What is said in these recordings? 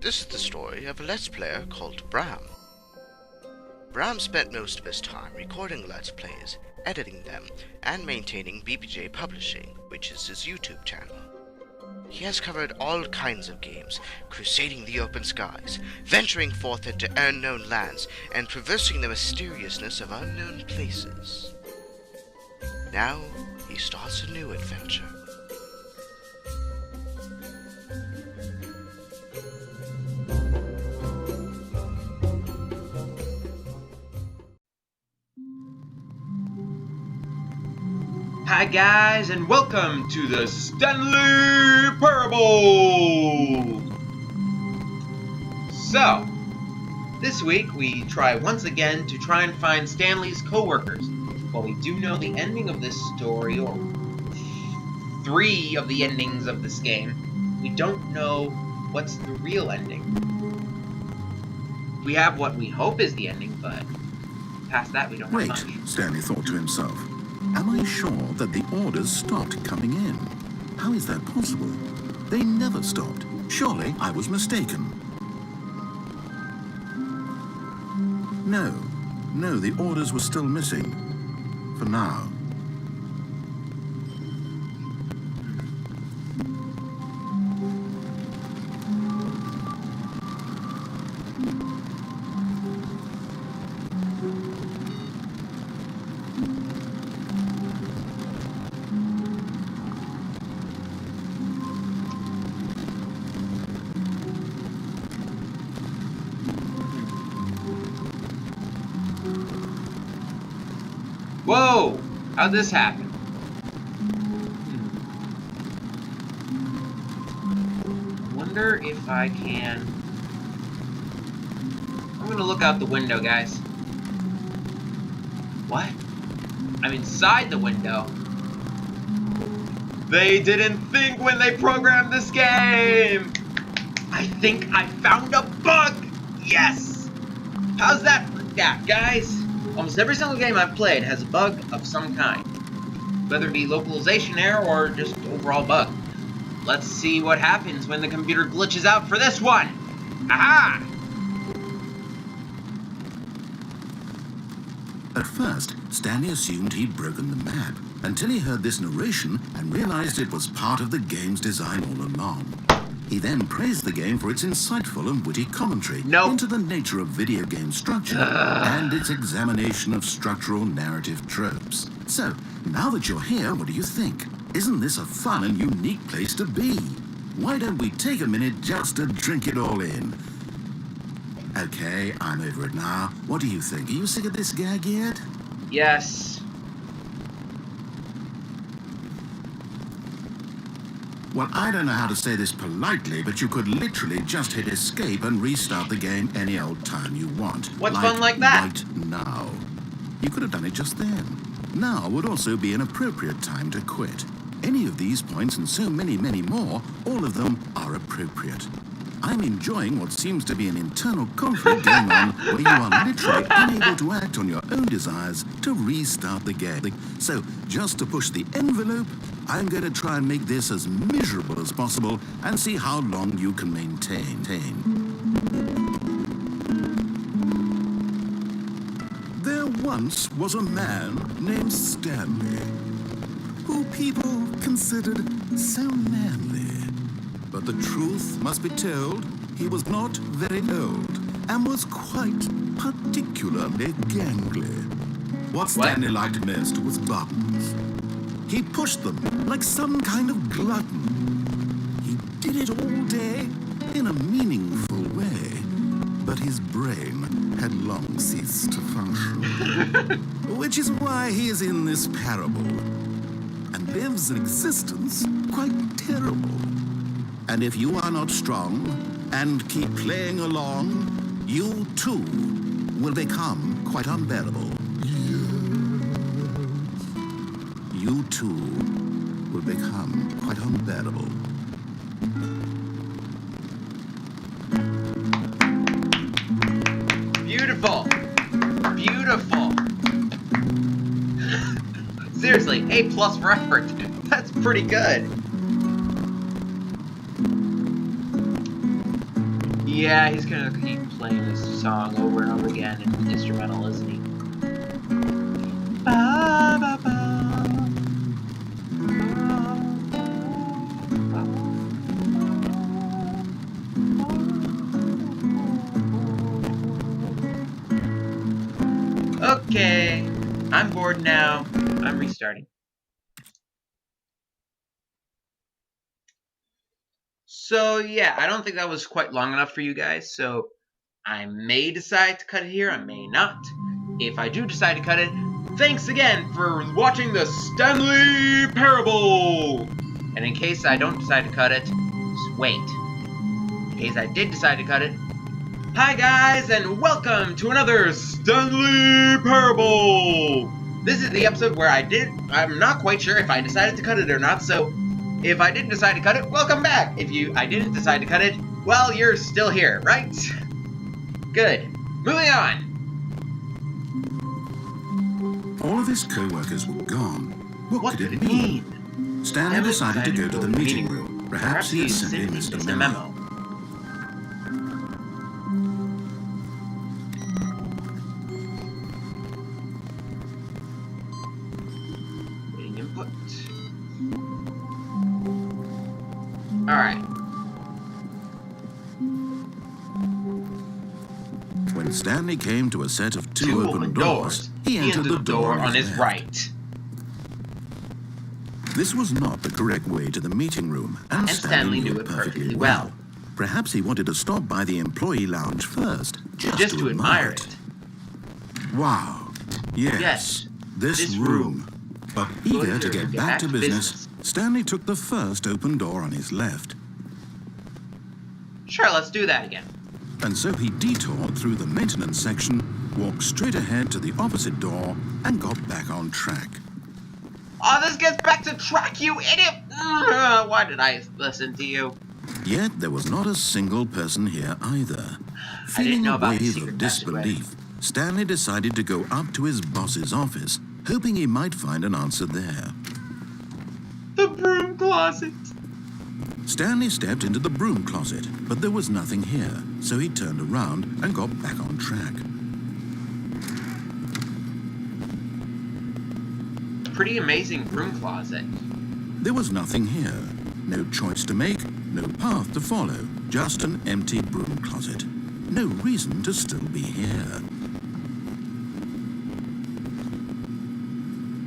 This is the story of a Let's Player called Broom. Broom spent most of his time recording Let's Plays, editing them, and maintaining BBJ Publishing, which is his YouTube channel. He has covered all kinds of games, crusading the open skies, venturing forth into unknown lands, and traversing the mysteriousness of unknown places. Now, he starts a new adventure. Hi guys, and welcome to the Stanley Parable! So, this week we try once again to try and find Stanley's co-workers. While we do know the ending of this story, or three of the endings of this game, we don't know what's the real ending. We have what we hope is the ending, but past that we don't have much. Wait, Stanley thought to himself. Am I sure that the orders stopped coming in? How is that possible? They never stopped. Surely I was mistaken. No, the orders were still missing. For now. Whoa! How'd this happen? I wonder if I can... I'm gonna look out the window, guys. What? I'm inside the window. They didn't think when they programmed this game! I think I found a bug! Yes! How's that for that, guys? Almost every single game I've played has a bug of some kind. Whether it be localization error or just overall bug. Let's see what happens when the computer glitches out for this one! Aha! At first, Stanley assumed he'd broken the map, until he heard this narration and realized it was part of the game's design all along. He then praised the game for its insightful and witty commentary into the nature of video game structure and its examination of structural narrative tropes. So, now that you're here, what do you think? Isn't this a fun and unique place to be? Why don't we take a minute just to drink it all in? Okay, I'm over it now. What do you think? Are you sick of this gag yet? Yes. Well, I don't know how to say this politely, but you could literally just hit escape and restart the game any old time you want. What's fun like that? Right now. You could have done it just then. Now would also be an appropriate time to quit. Any of these points and so many, many more, all of them are appropriate. I'm enjoying what seems to be an internal conflict going on where you are literally unable to act on your own desires to restart the game. So, just to push the envelope, I'm going to try and make this as miserable as possible and see how long you can maintain. There once was a man named Stanley, who people considered so manly. But the truth must be told, he was not very old and was quite particularly gangly. What Stanley liked most was buttons. He pushed them like some kind of glutton. He did it all day in a meaningful way, but his brain had long ceased to function. Which is why he is in this parable and lives an existence quite terrible. And if you are not strong and keep playing along, you too will become quite unbearable. You too will become quite unbearable. Beautiful! Beautiful! Seriously, A+ for effort. That's pretty good. Yeah, he's gonna keep playing this song over and over again. It's instrumental, isn't he? Ba, ba, ba. Okay, I'm bored now. I'm restarting. So yeah, I don't think that was quite long enough for you guys, so I may decide to cut it here, I may not. If I do decide to cut it, thanks again for watching the Stanley Parable! And in case I don't decide to cut it, just wait. In case I did decide to cut it, hi guys, and welcome to another Stanley Parable! This is the episode where I'm not quite sure if I decided to cut it or not, so if I didn't decide to cut it, welcome back. If I didn't decide to cut it, well, you're still here, right? Good. Moving on. All of his co-workers were gone. What could it mean? Stanley decided to go to the meeting room. Perhaps he had simply missed a memo. Waiting input. Alright. When Stanley came to a set of two open doors, he entered the door on his right. This was not the correct way to the meeting room, and Stanley knew it perfectly well. Perhaps he wanted to stop by the employee lounge first, just to admire it. Wow. Yes. This room. But eager to get back to business, Stanley took the first open door on his left. Sure, let's do that again. And so he detoured through the maintenance section, walked straight ahead to the opposite door, and got back on track. Oh, this gets back to track, you idiot! Why did I listen to you? Yet there was not a single person here either. I didn't know about the Feeling a wave secret of disbelief, Stanley decided to go up to his boss's office, hoping he might find an answer there. The broom closet. Stanley stepped into the broom closet, but there was nothing here, so he turned around and got back on track. Pretty amazing broom closet. There was nothing here. No choice to make, no path to follow, just an empty broom closet. No reason to still be here.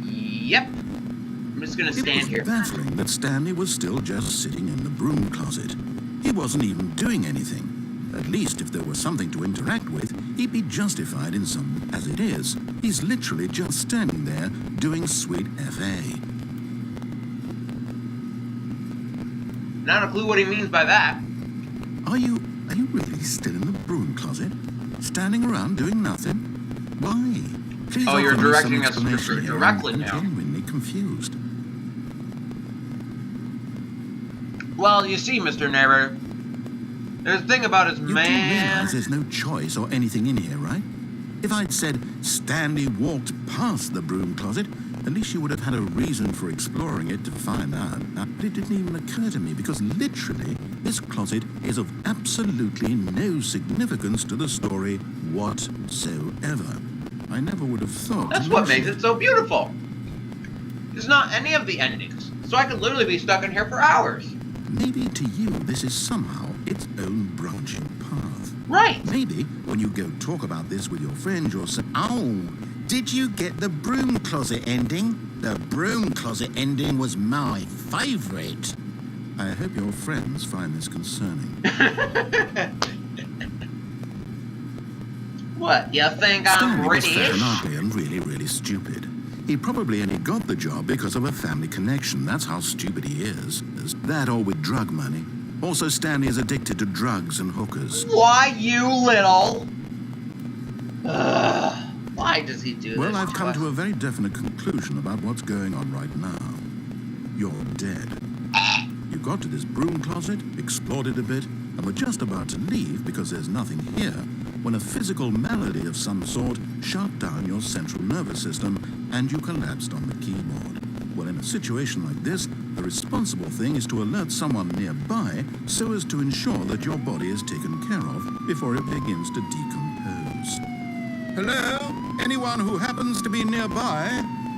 Yep. I'm just gonna stand here. It was baffling that Stanley was still just sitting in the broom closet. He wasn't even doing anything. At least if there was something to interact with, he'd be justified in some. As it is, he's literally just standing there doing sweet FA. Not a clue what he means by that. Are you really still in the broom closet? Standing around doing nothing? Why? Please Oh, you're offer me some directing us explanation here. directly I'm now. genuinely confused. Well, you see, Mr. Neighbor, there's a thing about his You do man. realize there's no choice or anything in here, right? If I'd said Stanley walked past the broom closet, at least you would have had a reason for exploring it to find out. But it didn't even occur to me because literally this closet is of absolutely no significance to the story whatsoever. I never would have thought. That's what makes it so beautiful. There's not any of the endings, so I could literally be stuck in here for hours. Maybe to you this is somehow its own branching path. Right. Maybe when you go talk about this with your friends, you'll say, "Oh, did you get the broom closet ending? The broom closet ending was my favorite." I hope your friends find this concerning. What, you think I'm Stanley was fat British? and ugly and really, really stupid. He probably only got the job because of a family connection. That's how stupid he is. That or with drug money. Also, Stanley is addicted to drugs and hookers. Why, you little... why does he do this? Well, I've come to a very definite conclusion about what's going on right now. You're dead. You got to this broom closet, explored it a bit, and were just about to leave because there's nothing here, when a physical malady of some sort shut down your central nervous system and you collapsed on the keyboard. Well, in a situation like this, the responsible thing is to alert someone nearby so as to ensure that your body is taken care of before it begins to decompose. Hello? Anyone who happens to be nearby?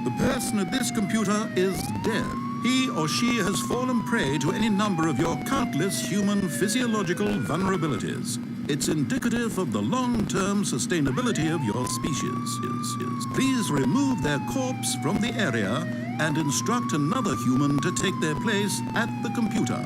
The person at this computer is dead. He or she has fallen prey to any number of your countless human physiological vulnerabilities. It's indicative of the long-term sustainability of your species. Please remove their corpse from the area and instruct another human to take their place at the computer,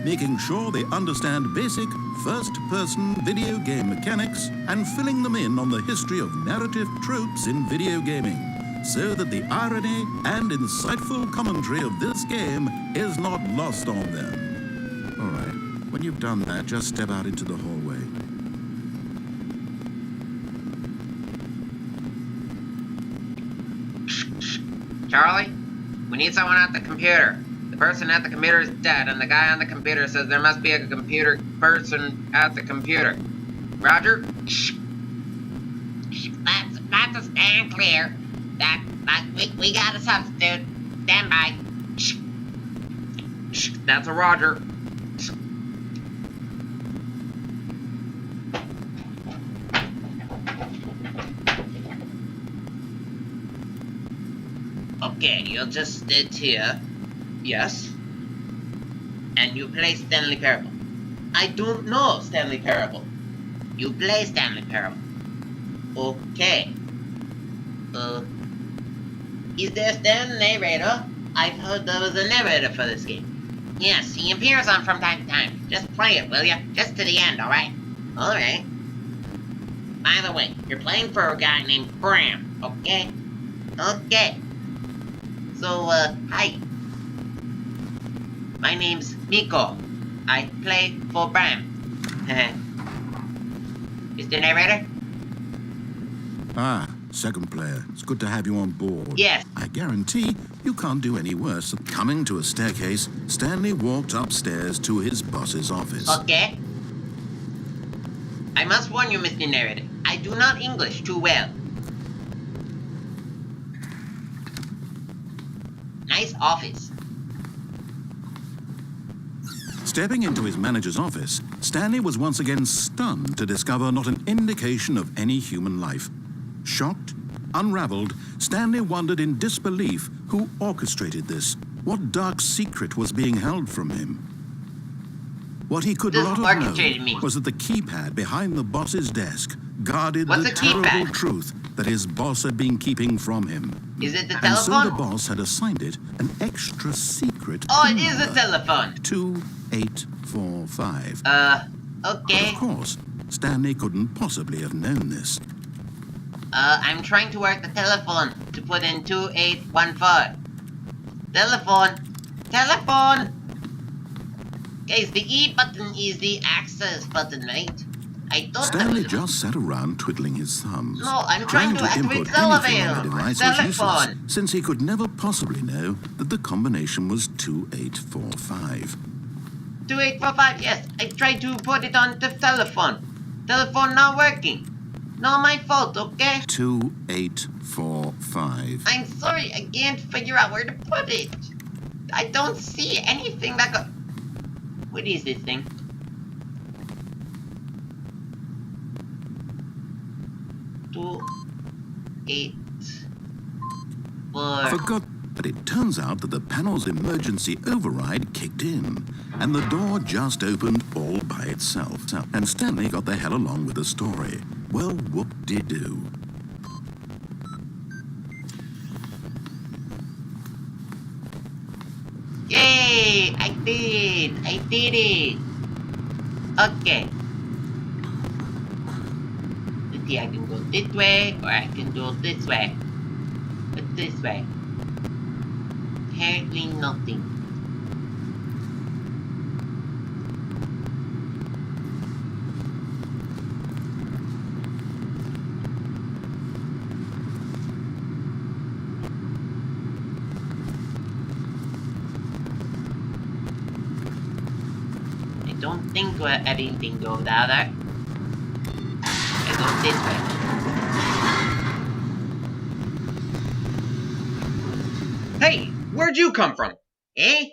making sure they understand basic first-person video game mechanics and filling them in on the history of narrative tropes in video gaming, so that the irony and insightful commentary of this game is not lost on them. All right, when you've done that, just step out into the hallway. Charlie, we need someone at the computer. The person at the computer is dead, and the guy on the computer says there must be a computer person at the computer. Roger? That's a stand clear. We got a substitute. Stand by. That's a Roger. Okay, you'll just sit here. Yes? And you play Stanley Parable. I don't know Stanley Parable. You play Stanley Parable. Okay. Is there still a narrator? I've heard there was a narrator for this game. Yes, he appears on from time to time. Just play it, will ya? Just to the end, alright? Alright. By the way, you're playing for a guy named Broom, okay? Okay. So, hi. My name's Miko. I play for Broom. Mr. Narrator? Ah, second player. It's good to have you on board. Yes. I guarantee you can't do any worse. Coming to a staircase, Stanley walked upstairs to his boss's office. Okay. I must warn you, Mr. Narrator. I do not English too well. Nice office. Stepping into his manager's office, Stanley was once again stunned to discover not an indication of any human life. Shocked, unraveled, Stanley wondered in disbelief who orchestrated this. What dark secret was being held from him? What he could not have known was that the keypad behind the boss's desk guarded the terrible truth that his boss had been keeping from him. Is it the And telephone? so the boss had assigned it an extra secret Oh, it PIN is a number, telephone. 2845. Okay. But of course, Stanley couldn't possibly have known this. I'm trying to work the telephone to put in 2814. Telephone! Guys, the E button is the access button, right? I don't Stanley know. just sat around twiddling his thumbs. No, I'm trying to activate input anything on the telephone. device was useless, Telephone. since he could never possibly know that the combination was 2845. 2845, yes. I tried to put it on the telephone. Telephone not working. Not my fault, okay? 2845. I'm sorry, I can't figure out where to put it. I don't see anything that go... What is this thing? Two, 8, 4... Forgot, but it turns out that the panel's emergency override kicked in, and the door just opened all by itself. And Stanley got the hell along with the story. Well, whoop-de-doo. Yay! I did it! Okay. Let's see, I can go this way, or I can go this way. What's this way? Apparently nothing. I don't think where anything goes out there. I go this way. Hey, Where'd you come from? Eh?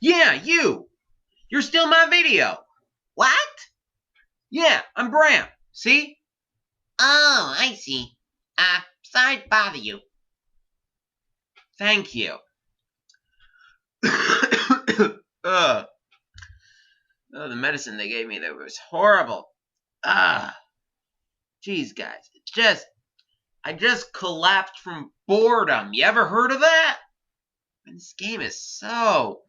Yeah, you! You're still my video! What? Yeah, I'm Bram. See? Oh, I see. Sorry to bother you. Thank you. Oh, the medicine they gave me there was horrible. Jeez, guys, I just collapsed from boredom. You ever heard of that? This game is so...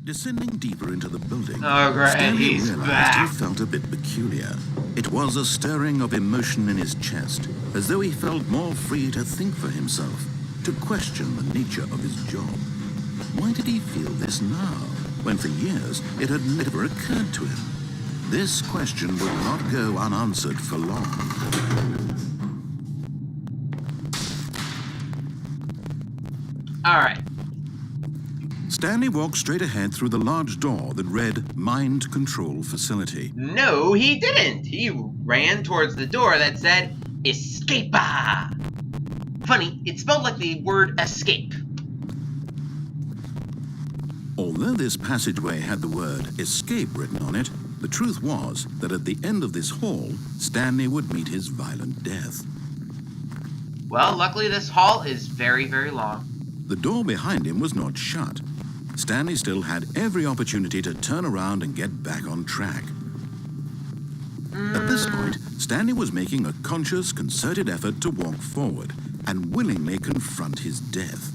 Descending deeper into the building, Oh, great, Stanley he's realized back. he felt a bit peculiar. It was a stirring of emotion in his chest, as though he felt more free to think for himself, to question the nature of his job. Why did he feel this now, when for years it had never occurred to him? This question would not go unanswered for long. All right. Stanley walked straight ahead through the large door that read Mind Control Facility. No, he didn't. He ran towards the door that said, Escapa. Funny, it spelled like the word escape. Although this passageway had the word escape written on it, the truth was that at the end of this hall, Stanley would meet his violent death. Well, luckily this hall is very, very long. The door behind him was not shut. Stanley still had every opportunity to turn around and get back on track. At this point, Stanley was making a conscious, concerted effort to walk forward and willingly confront his death.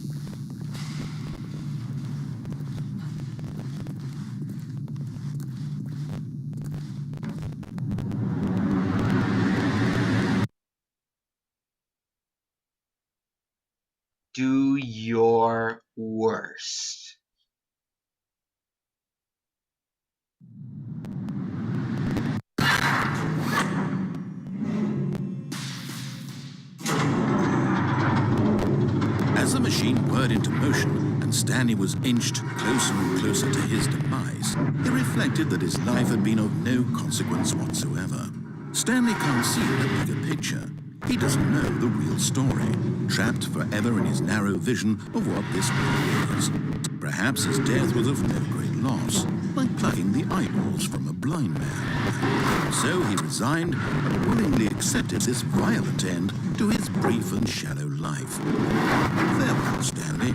Do your worst. As the machine whirred into motion and Stanley was inched closer and closer to his demise, he reflected that his life had been of no consequence whatsoever. Stanley can't see the bigger picture. He doesn't know the real story, trapped forever in his narrow vision of what this world is. Perhaps his death was of no great loss, like plucking the eyeballs from a blind man. So he resigned and willingly accepted this violent end to his brief and shallow life. Farewell, Stanley.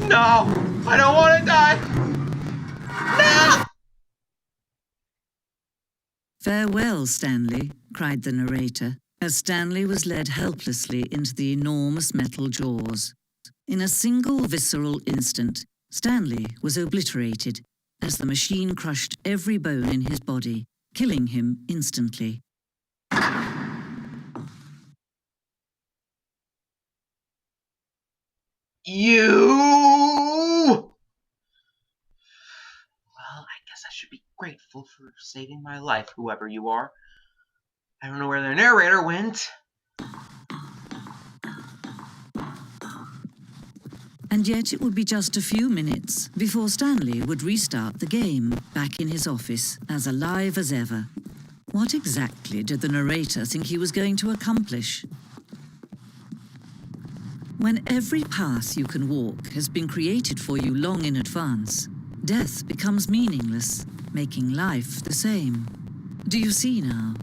No! I don't want to die! No! "Farewell, Stanley," cried the narrator, as Stanley was led helplessly into the enormous metal jaws. In a single visceral instant, Stanley was obliterated as the machine crushed every bone in his body, killing him instantly. You! Well, I guess I should be grateful for saving my life, whoever you are. I don't know where the narrator went. And yet it would be just a few minutes before Stanley would restart the game, back in his office, as alive as ever. What exactly did the narrator think he was going to accomplish? When every path you can walk has been created for you long in advance, death becomes meaningless, making life the same. Do you see now?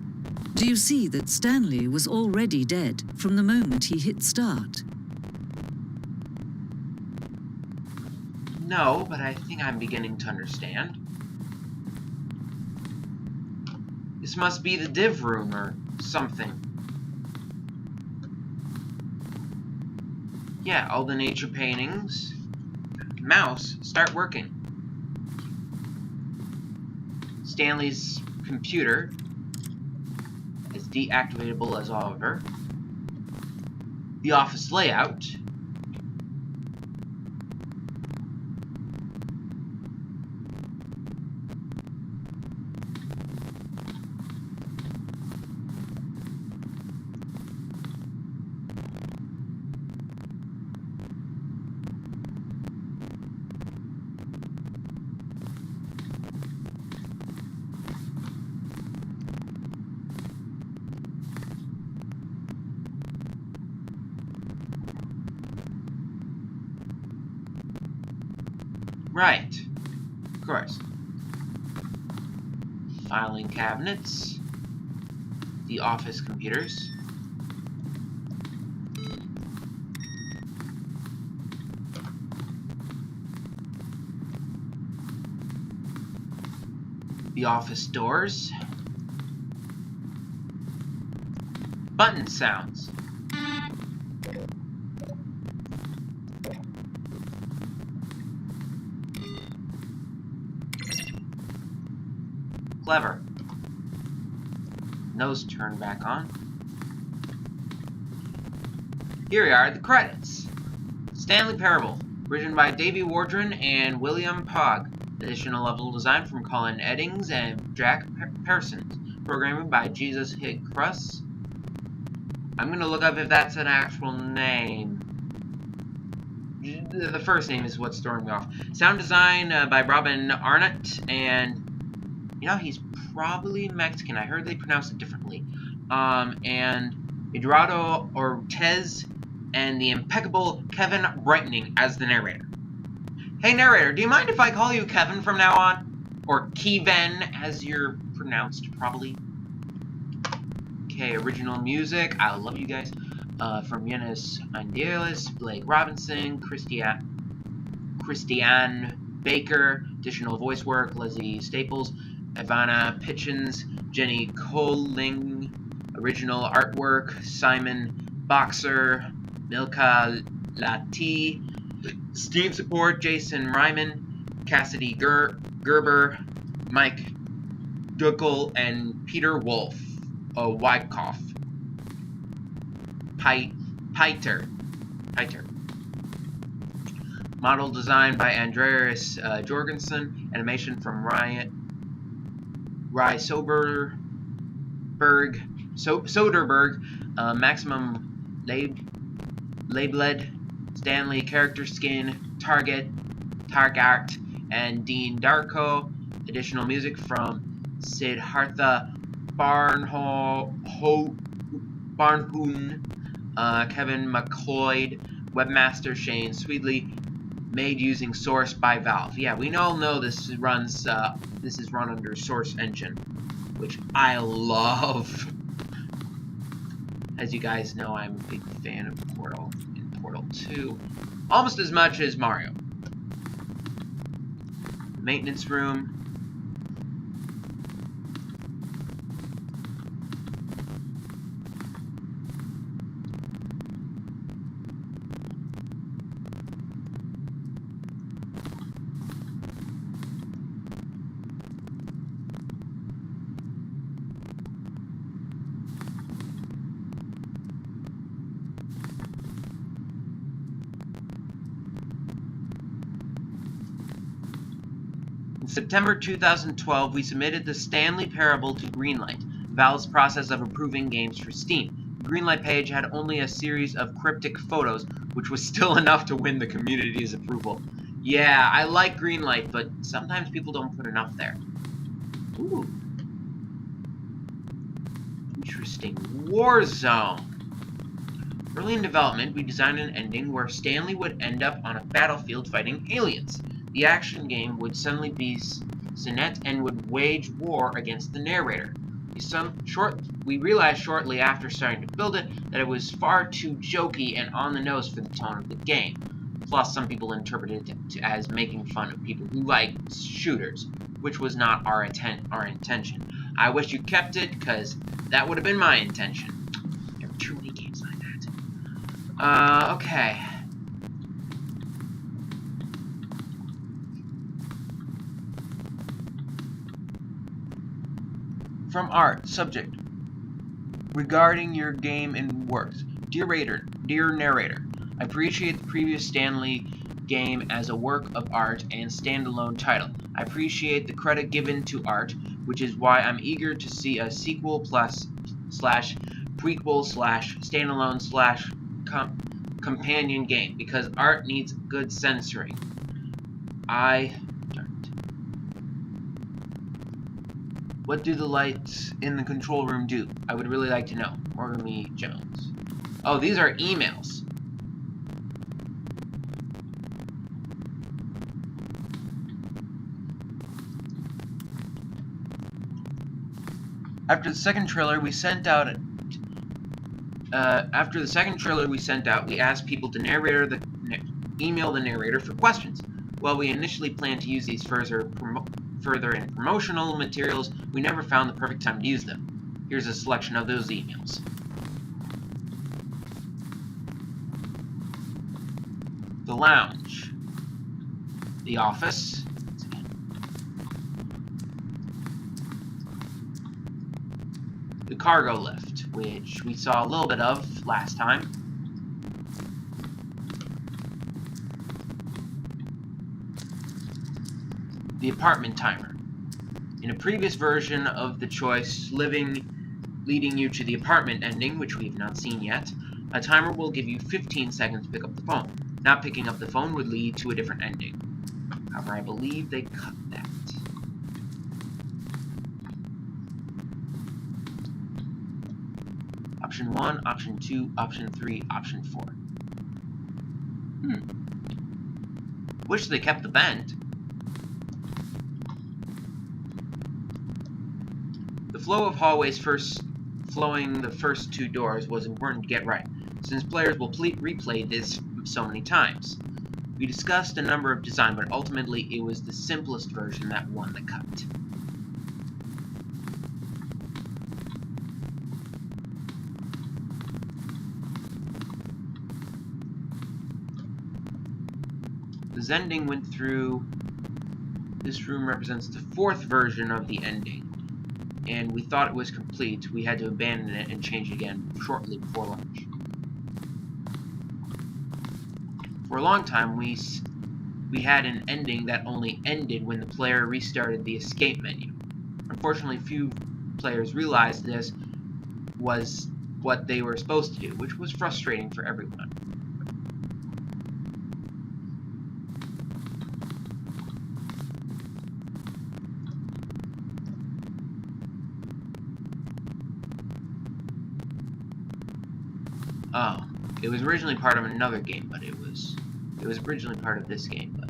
Do you see that Stanley was already dead from the moment he hit start? No, but I think I'm beginning to understand. This must be the div room or something. Yeah, all the nature paintings. Mouse, start working. Stanley's computer is deactivatable as Oliver. The office layout. Right. Of course. Filing cabinets. The office computers. The office doors. Button sounds. Clever. Nose turned back on. Here are the credits. Stanley Parable, written by Davey Wardron and William Pogg. Additional level design from Colin Eddings and Jack Parsons. Programming by Jesus Hig Cruss. I'm going to look up if that's an actual name. The first name is what's throwing me off. Sound design by Robin Arnott, and you know, he's probably Mexican. I heard they pronounce it differently. And Eduardo Ortez and the impeccable Kevin Brightening as the narrator. Hey narrator, do you mind if I call you Kevin from now on? Or Kevin, as you're pronounced probably. Okay, original music. I love you guys. From Yanis Angelis, Blake Robinson, Christiane Baker. Additional voice work, Leslie Staples, Ivana Pitchens, Jenny Coling. Original artwork, Simon Boxer, Milka Lati. Steve support, Jason Ryman, Cassidy Gerber, Mike Duckel, and Peter Wolf. Wyckoff. Piter. Model design by Andreas Jorgensen. Animation from Rye Soderberg. Maximum Labeled. Stanley character skin. Target Art, and Dean Darko. Additional music from Siddhartha Barnhoon, Kevin McLeod, webmaster Shane Sweedley, made using Source by Valve. Yeah, we all know this is run under Source Engine, which I love. As you guys know, I'm a big fan of Portal and Portal 2, almost as much as Mario. Maintenance room. In September 2012, we submitted the Stanley Parable to Greenlight, Valve's process of approving games for Steam. The Greenlight page had only a series of cryptic photos, which was still enough to win the community's approval. Yeah, I like Greenlight, but sometimes people don't put enough there. Ooh. Interesting. Warzone. Early in development, we designed an ending where Stanley would end up on a battlefield fighting aliens. The action game would suddenly be Sinet and would wage war against the narrator. We realized shortly after starting to build it that it was far too jokey and on the nose for the tone of the game. Plus, some people interpreted it as making fun of people who like shooters, which was not our intention. I wish you kept it, because that would have been my intention. There are too many games like that. Okay. From art, subject. Regarding your game and works. Dear narrator, I appreciate the previous Stanley game as a work of art and standalone title. I appreciate the credit given to art, which is why I'm eager to see a sequel / prequel / standalone / companion game, because art needs good censoring. What do the lights in the control room do? I would really like to know. Morgan Lee Jones. Oh, these are emails. After the second trailer we sent out, we asked people to email the narrator for questions. While we initially planned to use these further in promotional materials, we never found the perfect time to use them. Here's a selection of those emails. The lounge. The office. The cargo lift, which we saw a little bit of last time. The apartment timer. In a previous version of the choice leading you to the apartment ending, which we have not seen yet, a timer will give you 15 seconds to pick up the phone. Not picking up the phone would lead to a different ending. However, I believe they cut that. Option 1, Option 2, Option 3, Option 4. Wish they kept the bend. The flow of hallways flowing the first two doors was important to get right, since players will replay this so many times. We discussed a number of designs, but ultimately it was the simplest version that won the cut. The ending went through. This room represents the fourth version of the ending, and we thought it was complete. We had to abandon it and change it again shortly before lunch. For a long time, we had an ending that only ended when the player restarted the escape menu. Unfortunately, few players realized this was what they were supposed to do, which was frustrating for everyone. Oh, it was originally part of another game, but it was originally part of this game, but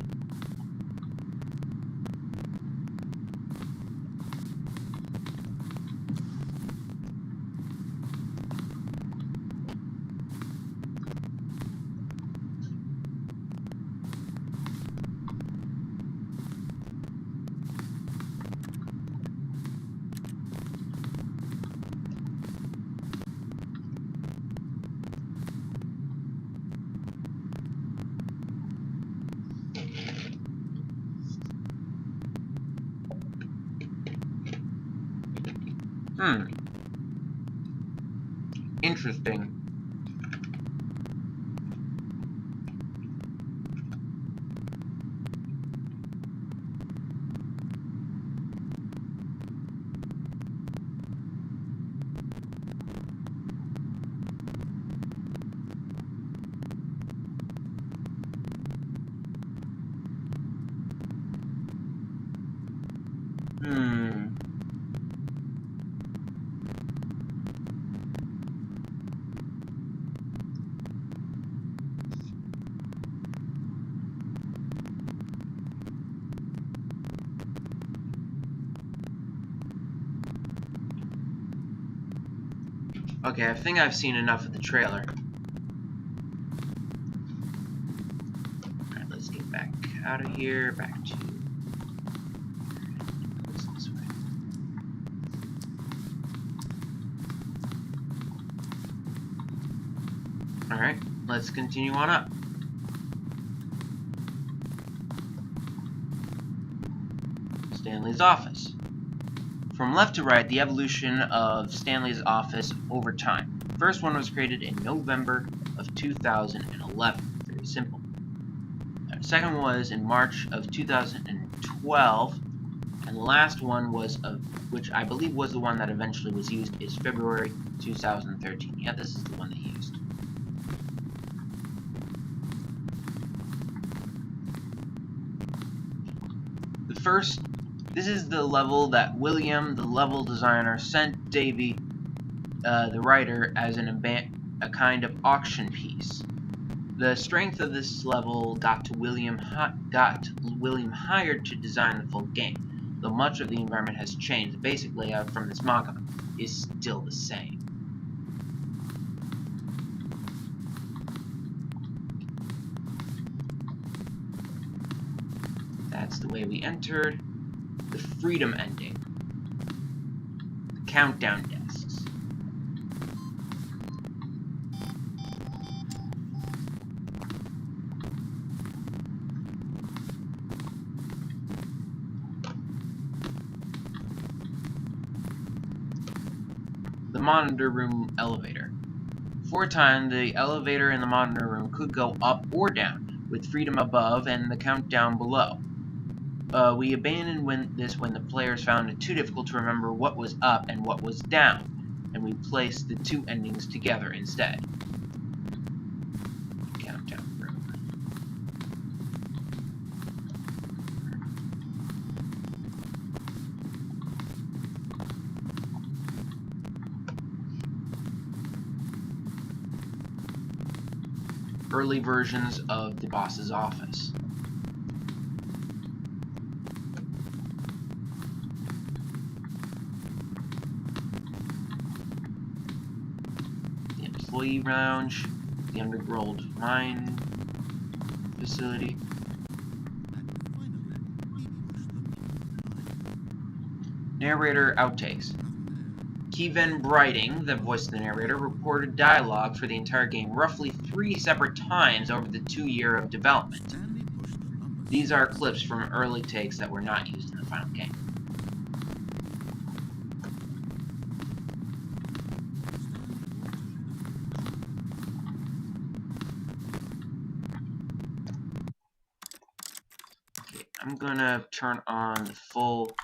interesting. Okay, I think I've seen enough of the trailer. Alright, let's get back out of here, back to... this way. Alright, let's continue on up. Stanley's office. From left to right, the evolution of Stanley's office over time. The first one was created in November of 2011. Very simple. The second was in March of 2012, and the last one was, which I believe was the one that eventually was used, is February 2013. Yeah, this is the one they used. This is the level that William, the level designer, sent Davey, the writer, as a kind of auction piece. The strength of this level got William hired to design the full game. Though much of the environment has changed, the basic layout from this mock-up is still the same. That's the way we entered the freedom ending. The countdown desks. The monitor room elevator. For a time, the elevator in the monitor room could go up or down, with freedom above and the countdown below. We abandoned when the players found it too difficult to remember what was up and what was down, and we placed the two endings together instead. Countdown room. Early versions of the boss's office. Employee lounge, the underworld mine facility. Narrator outtakes. Kevin Brighting, the voice of the narrator, reported dialogue for the entire game roughly 3 separate times over the 2 years of development. These are clips from early takes that were not used in the final game. I'm gonna turn on the full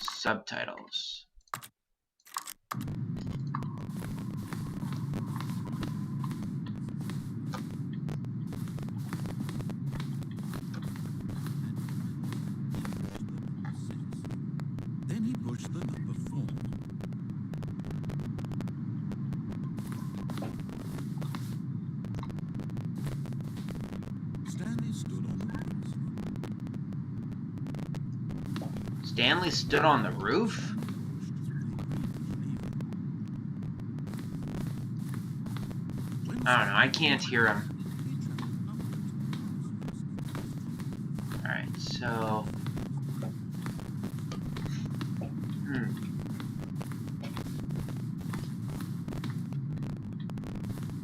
subtitles. Then he pushed the number 4. Stanley stood on the roof. Stanley stood on the roof? I don't know, I can't hear him. Alright, so...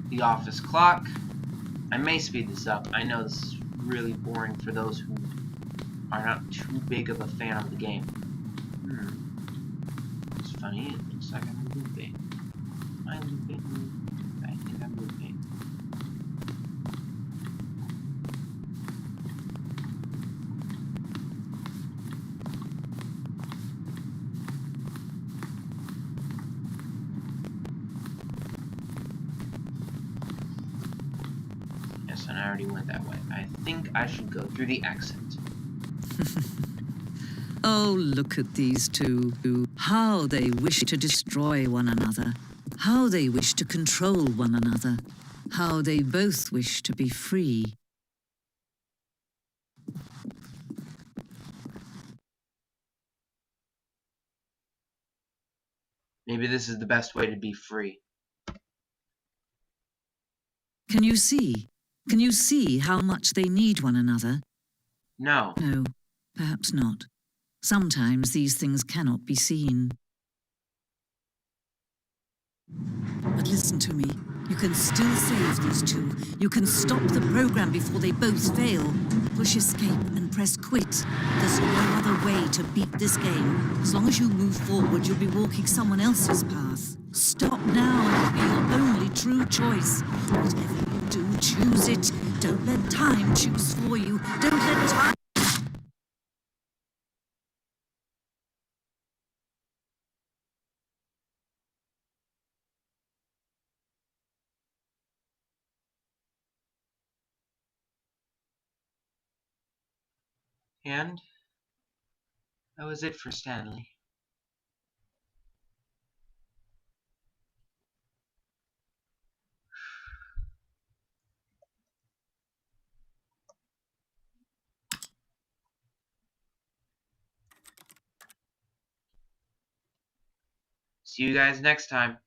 The office clock. I may speed this up. I know this is really boring for those who are not too big of a fan of the game. It's funny, it looks like I'm looping. Am I looping? I think I'm looping. Yes, and I already went that way. I think I should go through the exit. Oh, look at these two. How they wish to destroy one another. How they wish to control one another. How they both wish to be free. Maybe this is the best way to be free. Can you see? Can you see how much they need one another? No. No, perhaps not. Sometimes these things cannot be seen. But listen to me. You can still save these two. You can stop the program before they both fail. Push escape and press quit. There's no other way to beat this game. As long as you move forward, you'll be walking someone else's path. Stop now and it'll be your only true choice. Whatever you do, choose it. Don't let time choose for you. Don't let time... And that was it for Stanley. See you guys next time.